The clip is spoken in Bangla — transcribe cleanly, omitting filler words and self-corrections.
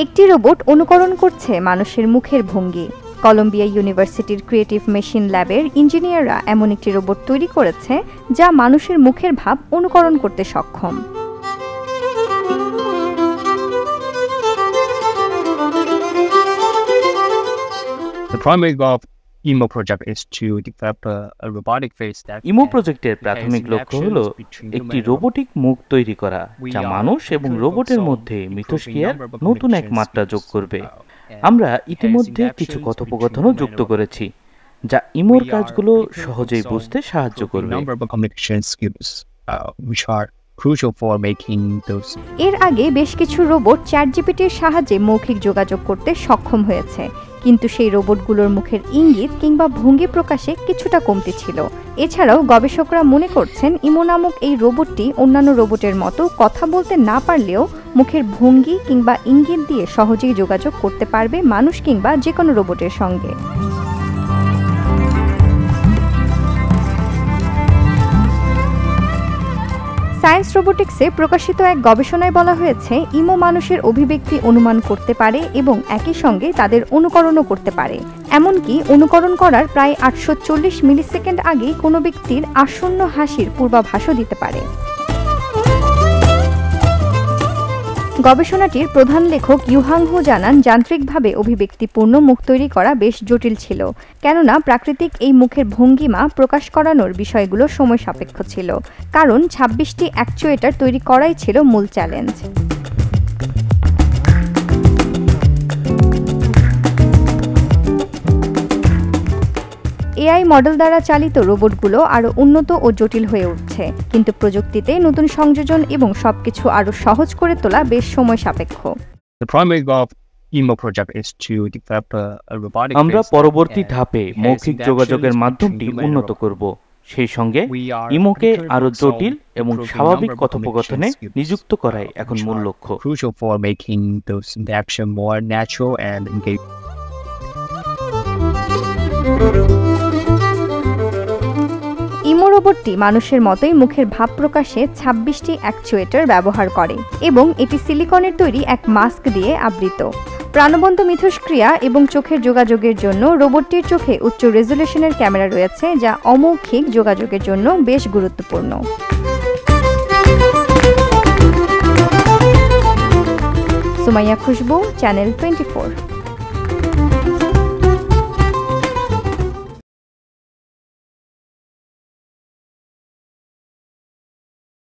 একটি রোবট অনুকরণ করছে মানুষের মুখের ভঙ্গি। কলম্বিয়া ইউনিভার্সিটির ক্রিয়েটিভ মেশিন ল্যাবের ইঞ্জিনিয়াররা এমন একটি রোবট তৈরি করেছে যা মানুষের মুখের ভাব অনুকরণ করতে সক্ষম। The primary goal of IMO project is to develop a robotic face that imo প্রজেক্টের প্রাথমিক লক্ষ্য হলো একটি রোবোটিক মুখ তৈরি করা যা মানুষ এবং রোবটের মধ্যে মিথস্ক্রিয়ার নতুন এক মাত্রা যোগ করবে। আমরা ইতিমধ্যে কিছু কথোপকথনও যুক্ত করেছি যা ইমোর কাজগুলো সহজেই বুঝতে সাহায্য করবে। এর আগে বেশ কিছু রোবট চ্যাটজিপিটির সাহায্যে মৌখিক যোগাযোগ করতে সক্ষম হয়েছে, কিন্তু সেই রোবটগুলোর মুখের ইঙ্গিত কিংবা ভঙ্গি প্রকাশে কিছুটা কমতি ছিল। এছাড়াও গবেষকরা মনে করছেন ইমো নামক এই রোবটটি অন্যান্য রোবটের মতো কথা বলতে না পারলেও মুখের ভঙ্গি কিংবা ইঙ্গিত দিয়ে সহজেই যোগাযোগ করতে পারবে মানুষ কিংবা যে কোনো রোবটের সঙ্গে। সায়েন্স রোবোটিক্সে প্রকাশিত এক গবেষণায় বলা হয়েছে ইমো মানুষের অভিব্যক্তি অনুমান করতে পারে এবং একই সঙ্গে তাদের অনুকরণও করতে পারে। এমনকি অনুকরণ করার প্রায় 840 মিলিসেকেন্ড আগেই কোনো ব্যক্তির আসন্ন হাসির পূর্বাভাসও দিতে পারে। গবেষণাটির প্রধান লেখক ইউহাং হু জানান, যান্ত্রিকভাবে অভিব্যক্তিপূর্ণ মুখ তৈরি করা বেশ জটিল ছিল, কেননা প্রাকৃতিক এই মুখের ভঙ্গিমা প্রকাশ করানোর বিষয়গুলো সময় সাপেক্ষ ছিল, কারণ 26টি অ্যাকচুয়েটার তৈরি করাই ছিল মূল চ্যালেঞ্জ। এআই মডেল দ্বারা চালিত রোবটগুলো আরও উন্নত ও জটিল হয়ে উঠছে, কিন্তু প্রযুক্তিতে নতুন সংযোজন এবং সবকিছু আরও সহজ করে তোলা বেশ সময় সাপেক্ষ। আমরা পরবর্তী ধাপে মৌখিক যোগাযোগের মাধ্যমটি উন্নত করব, সেই সঙ্গে ইমোকে আরও জটিল এবং স্বাভাবিক কথোপকথনে নিযুক্ত করাই এখন মূল লক্ষ্য। ইমো রোবটটি মানুষের মতোই মুখের ভাব প্রকাশে 26টি অ্যাকচুয়েটর ব্যবহার করে এবং এটি সিলিকনের তৈরি এক মাস্ক দিয়ে আবৃত। প্রাণবন্ত মিথস্ক্রিয়া এবং চোখের যোগাযোগের জন্য রোবটটির চোখে উচ্চ রেজুলেশনের ক্যামেরা রয়েছে, যা অমৌখিক যোগাযোগের জন্য বেশ গুরুত্বপূর্ণ। সুমাইয়া খুশবু, চ্যানেল 24।